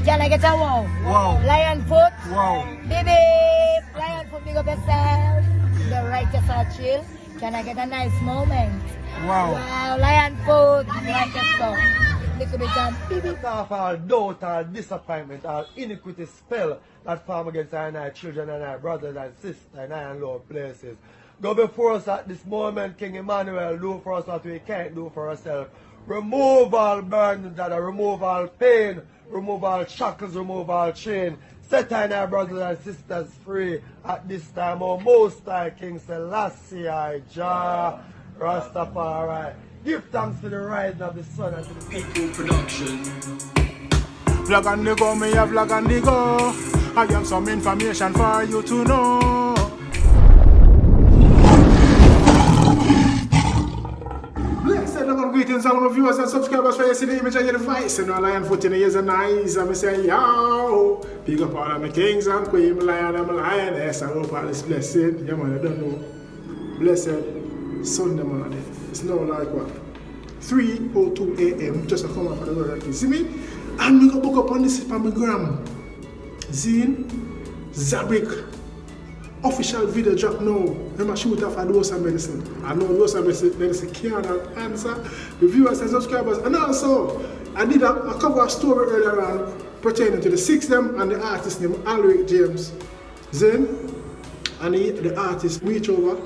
Can I get a wow? Wow. Lion foot? Wow. Baby, lion foot, big up yourself. The righteous are chill. Can I get a nice moment? Wow. Wow, lion foot, righteous stuff. Little bit of baby. Off all doubt, all disappointment, all iniquity spell that form against our children and our brothers and sisters and our Lord places. Go before us at this moment, King Emmanuel. Do for us what we can't do for ourselves. Remove all burdens, Dada. Remove all pain. Remove all shackles. Remove all chain. Set our brothers and sisters free at this time. Oh, Most High King Selassie, Jah Rastafari. Give thanks to the rising of the sun and to the People production. Vlog on the go, me a vlog on the go. I have some information for you to know. Greetings all my viewers and subscribers for yesterday image and your device. And all Lion Foot in the ears and eyes. And I say, yo, big up all of my kings and queens, lion and my lioness. I hope all is blessed. Yeah man, I don't know. Blessed Sunday morning. It's now like what? 3:02 a.m. Just to come up for the work. You see me? And we go book up on this on my gram. Zine Zabrik. Official video drop now. Remember shoot off a dose of medicine. I know dose of medicine cannot answer the viewers and subscribers. And also, I did a cover story earlier on pertaining to the 6 them and the artist named Alric James. Then, and the artist reach over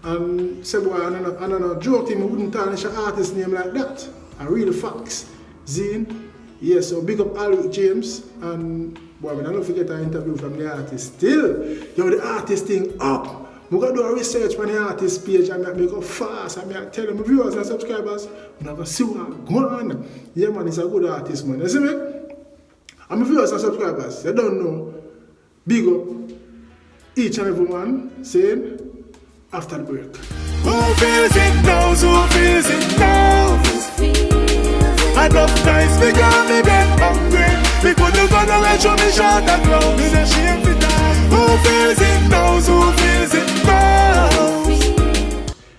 and said, boy, I don't know, joke him, I wouldn't tarnish an artist name like that. I read the facts. Zine, yes, so big up Alric James and boy, I don't forget an interview from the artist. Still, yo, the artist thing up. We got to do a research on the artist page and make go fast. And I tell them, viewers and subscribers, we're going to see what going on. Yeah, man, he's a good artist, man. You see me? And my viewers and subscribers, they don't know. Big up each and every one saying after the break. Who feels it knows, who feels it knows. I love nice because me get hungry. We couldn't go down and show me short and close. Me say shame for that. Who feels it knows, who feels it knows.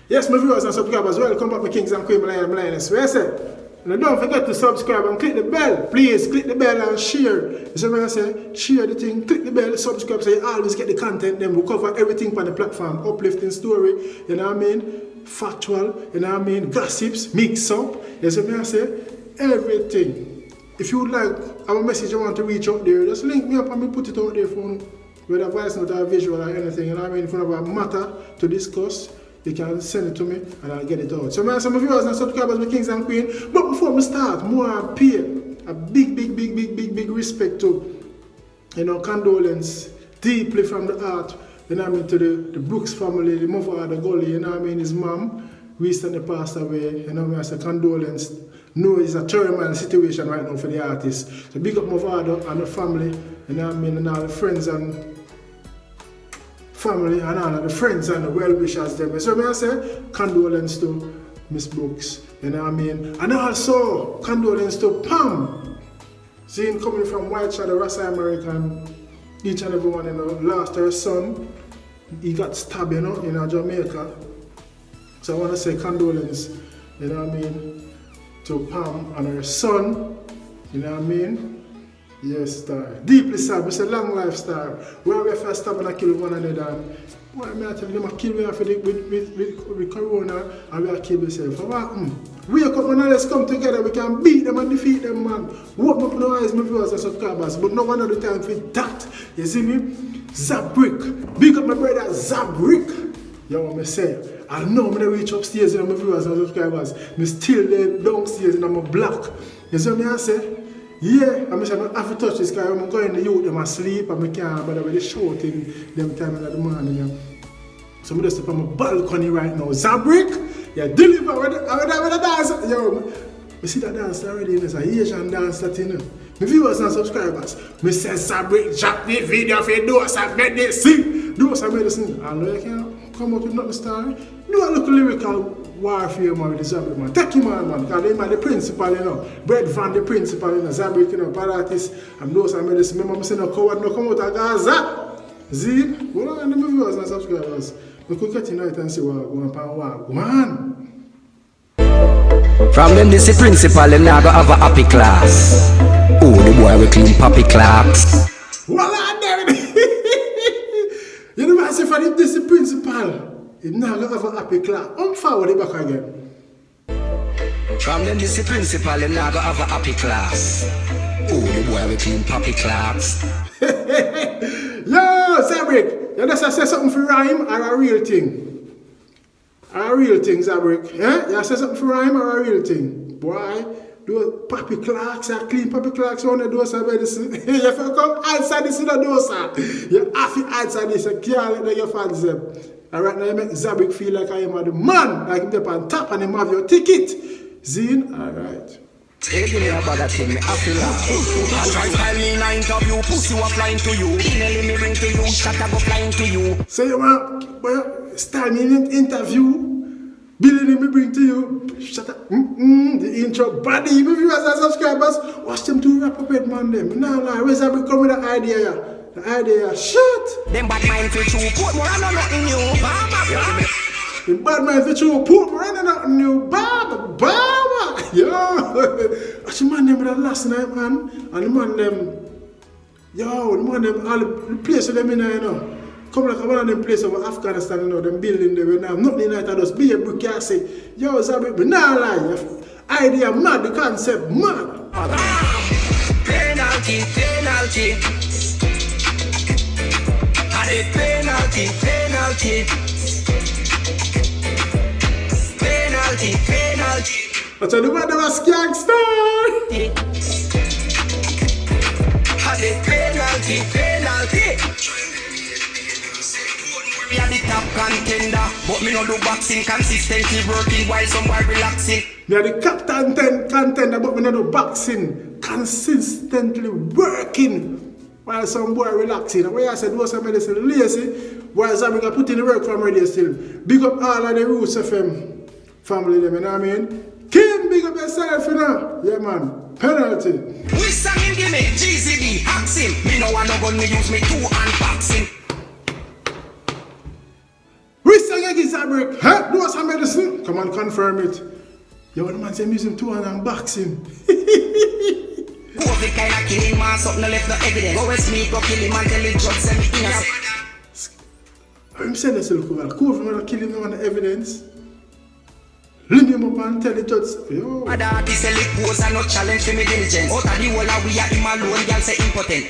Yes, my viewers and subscribers, welcome back my kings and queens, my lioness. Where I say, and don't forget to subscribe and click the bell. Please click the bell and share. You see what I say? Share the thing, click the bell, subscribe so you always get the content. Then we cover everything on the platform. Uplifting story, you know what I mean? Factual, you know what I mean? Gossips, mix up. You see what I say? Everything. If you would like our message you want to reach out there, just link me up and me put it out there for whether voice note or visual or anything. You know what I mean? If you have a matter to discuss, you can send it to me and I'll get it out. So my some viewers and subscribers, my kings and queens. But before we start, more pay a big respect to, you know, condolence deeply from the heart, you know what I mean, to the Brooks family, the mother of the gully, you know what I mean, his mom recently passed away, you know what I mean, I say condolence. No, it's a terrible situation right now for the artist. So big up my father and the family, you know what I mean, and all the friends and family and all of the friends and the well-wishers them. So I say condolence to Miss Brooks, you know what I mean? And also condolence to Pam. Seeing coming from White Shadow, Rasta American, each and every one, you know, lost her son. He got stabbed, you know, in Jamaica. So I want to say condolence, you know what I mean, to Pam and her son, you know what I mean? Yes, star. Deeply sad, it's a long life star. Where we first stop and I kill one another. Why am I telling them I kill me after with Corona and we are kill yourself? Wake up man, let's come together, we can beat them and defeat them, man. Open up no eyes, my viewers and subscribers, but no one other time for that. You see me? Zabrik. Big up my brother Zabrik. You know what I say? I know when I reach upstairs and my viewers and subscribers, I'm still there downstairs and I'm a block. You see what I say? Yeah, I'm just not have to touch this guy. I'm going to youth, them asleep and I can't bother with the shouting them time in the morning. Yeah. So I'm just up on my balcony right now. Zabrik, yeah, deliver with the dance. Yo, I see that dance already, it's an Asian dance that you know. My viewers and subscribers, I say Zabrik, drop the video for those that made it sing. Those that made it sing. I know you can't come out with nothing story. Do a little lyrical warfare man with the Zabrik man. Take him on man, because they are the principal, you know. Bread from the principal, you know. Zabrik, you know, bad artist. And those that made it sing. Remember, I say no coward, no come out of Gaza. See? Well, I know my viewers and subscribers. We could get in and see what going on. Man. From them, this principal, and now go have a happy class. Oh, the boy we clean poppy clocks. Voila, there it is. You know what I say for this the principal. He's not going to have a happy clock. I'm forward it back again. From them this the principal, them now go have a happy class. Oh, the boy we clean poppy clocks. Yo, Zabrik, you just say something for rhyme or a real thing? A real thing, Zabrik. Yeah? You say something for rhyme or a real thing? Boy, those poppy clocks, I clean poppy clocks on the dose of medicine. You have to come answer this in the dose. You have to answer this. You can't let your fans them. And right now you make Zabrik feel like I am the man. Like him up on top and him have your ticket. Zine? Alright. Tell me about that thing, me happy laugh. I try to find me in an interview, pussy was flying to you. Email me bring to you, shut up flying to you. So you want, boy, start me in an interview, Billy me bring to you, shut up, the intro, body, if you as subscribers, watch them to rap up it, man, them. No, lie, where's that come with the idea, The idea, shit. Them bad mind for you, put more on nothing new. The bad man for you, put more on nothing new, Baba. Yo, actually man them with the last night, man, and the man them, yo, the man them, all the place of them in there, you know. Come like one of them places of Afghanistan, you know, them building there, we now, nothing in there, just be a book, you say, yo, Zabrik, but nah lie, idea mad, the concept mad. Penalty, penalty. And it penalty, penalty. Penalty, penalty. But the man them a gangster. And it penalty, penalty. We are the top contender, but me no do boxing, consistently working while some boy relaxing. Me are the captain contender, but me no do boxing, consistently working while some boy relaxing. And when I said those some medicine lazy, while Zabrik put in the work from radio still. Big up all of the Roots FM family, them, you know what I mean? King, big up yourself, you know? Yeah, man. Penalty. We sang him, give me GZD, ax him. Me no want no gun, me use me 2 unbox him. We sang against Zabrik. Huh? Do us some medicine? Come on, confirm it. Yo, the man say I'm using 2 and unbox him. Who the kind of killing man, something left no evidence. Go with me, go kill him and tell him drugs send me innocent. I'm saying this, look well. Cool, if I'm kill him, no one evidence. Leave him up and tell the judge, yo. Other artists sell it, pose and no challenge to me diligence. Out of the whole of we are him alone, girl say impotent.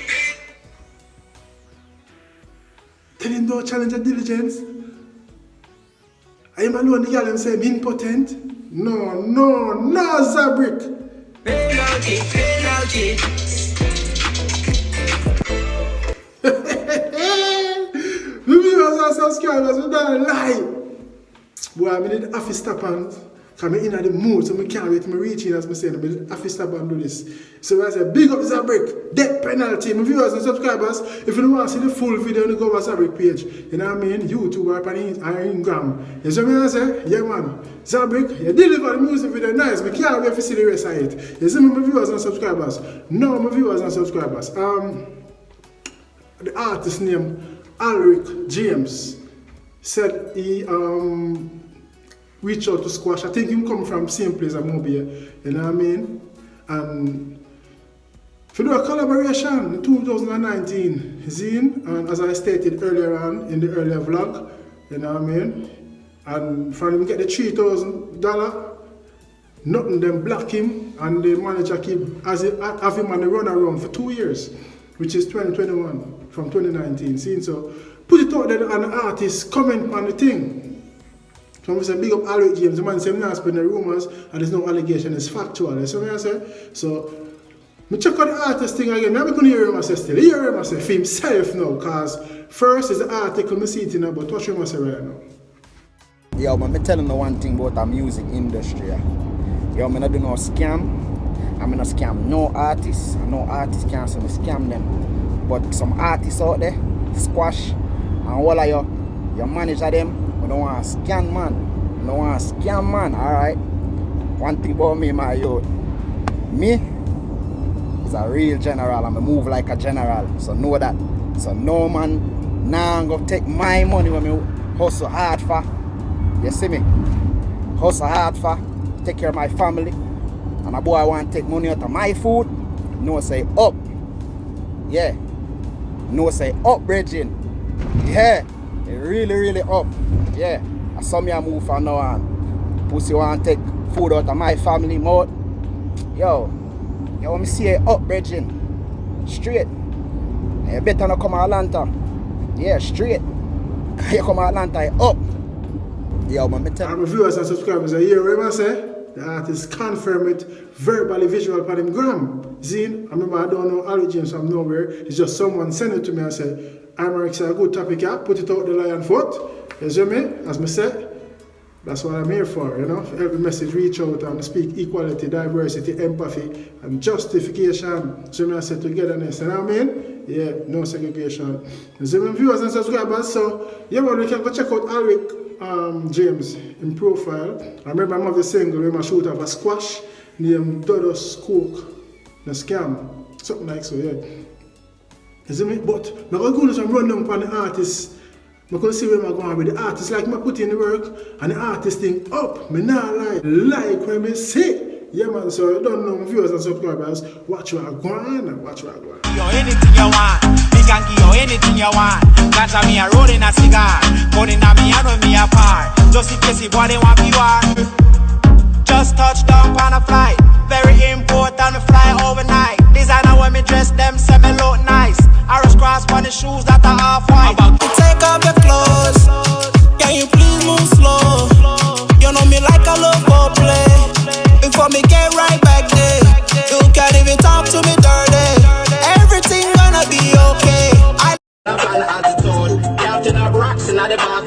Tell him don't challenge the diligence. I am alone, the girl say I'm impotent. No, Zabrik. Penalty, penalty. The viewers and subscribers, we don't lie. Boy, I need to stop and come in the mood, so I can't wait to reach in, as I say, I have to stop and do this. So I say, big up Zabrik, death penalty. My viewers and subscribers, if you don't want to see the full video, you go to Zabrik page. You know what I mean? YouTube or Instagram. You see what I say? Yeah, man. Zabrik, you deliver the music video nice, but can't wait to see the rest of it. You see my viewers and subscribers? No, my viewers and subscribers. The artist name, Alric James, said he reached out to Squash. I think him come from same place as Mobile, you know what I mean? And to do a collaboration in 2019, Zine, and as I stated earlier on in the earlier vlog, you know what I mean? And for him get the $3,000, nothing them block him, and the manager keep have him on the run around for 2 years, which is 2021 from 2019. See, so put it out there and the artist comment on the thing. So I say big up Alric James, the man say I'm not spreading the rumors and there's no allegation, it's factual. You see what I say? So I check out the artist thing again. I'm going to hear him say still. Hear him say for himself now, because first is the article I see it in but watch him say right now. Yo, I'm telling you one thing about the music industry. Yo, I'm not do no scam. I'm not scam no artists. No artists can't say me scam them. But some artists out there, Squash, and all of your manager them, we don't want to scam man. We don't want to scam man, alright? One thing about me, my youth. Me is a real general. I'm a move like a general. So know that. So no man, now I'm going to take my money when me hustle hard for. You see me? Hustle hard for, take care of my family. And a boy want to take money out of my food. No say up. Yeah. No say up, bridging. Yeah. It really up. Yeah. I saw me a move from now on. Pussy want to take food out of my family mouth. Yo, me see it up, bridging. Straight. You better not come to Atlanta. Yeah, straight. You come to Atlanta, up. Yo, man, me tell my viewers and subscribers are here, remember say? The artist confirm it verbally, visual on him gram. Zine, I remember I don't know Harry James from nowhere. It's just someone sent it to me and said, America, a good topic here, put it out the lion foot. You see me? As me said, that's what I'm here for, you know? Every message reach out and speak equality, diversity, empathy, and justification. So me I say togetherness, you know what I mean? Yeah, no segregation. You see me, viewers and subscribers, so yeah, well, we can go check out Alric James in profile. I remember I have the single where I shoot off a squash named Dodos Coke, the scam, something like so, yeah. You see me? But I'm going to go and run down upon the artist. I'm going to see where I'm going with the artist. Like I put in the work and the artist thing up. Me not like when me say. Yeah man, so you don't know viewers and subscribers. Watch what I go on and watch what I go on. Yo, anything you want. Me can give you anything you want. Got me a rolling a cigar. Putting on me and when me apart. Just in case if what they want you are. Just touch down on a flight. Very important to fly overnight. Designer when me dress them say me look nice. Arrows cross on the shoes that are half white. Take off your clothes. Can you please move slow? You know me like a local play. Before me get right back there, you can't even talk to me dirty. Everything gonna be okay. I'm an attitude. Captain of rocks in the back.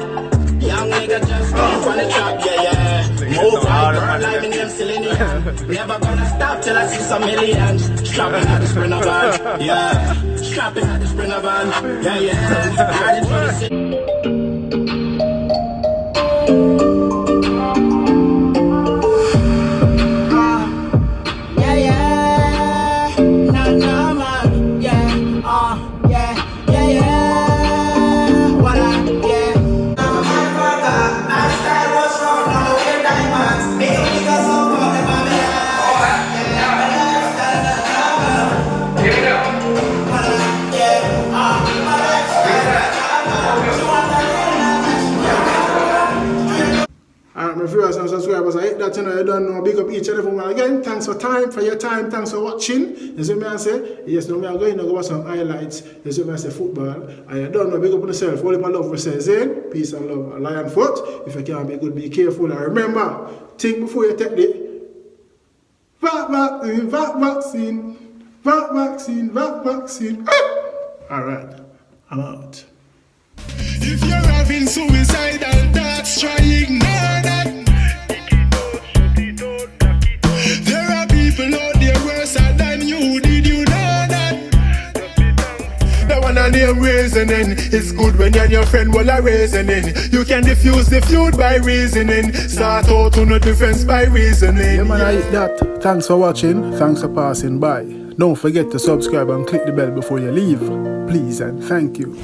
Young nigga just come from the trap, yeah. Move like burn like me name Selenium. Never gonna stop till I see some millions. Strapping at the Sprinter van, yeah. Strapping at the Sprinter van, yeah. Riding through the city. Viewers and subscribers, I hate that you know you don't know. Big up each and every one again. Thanks for your time, thanks for watching. You see me I say? Yes, now me are going to go watch some highlights. You see me I say football. And you don't know, big up on yourself. All of my love we say Zane. Peace and love. A lion foot. If you can't be good, be careful. And remember, think before you take the vaccine. Alright, I'm out. If you're having suicidal thoughts, try ignore that. There are people out there worse than you. Did you know that? The one I name reasoning. It's good when you and your friend will are reasoning. You can diffuse the feud by reasoning. Start out to no defense by reasoning. Yeah man, I hate that. Thanks for watching. Thanks for passing by. Don't forget to subscribe and click the bell before you leave. Please and thank you.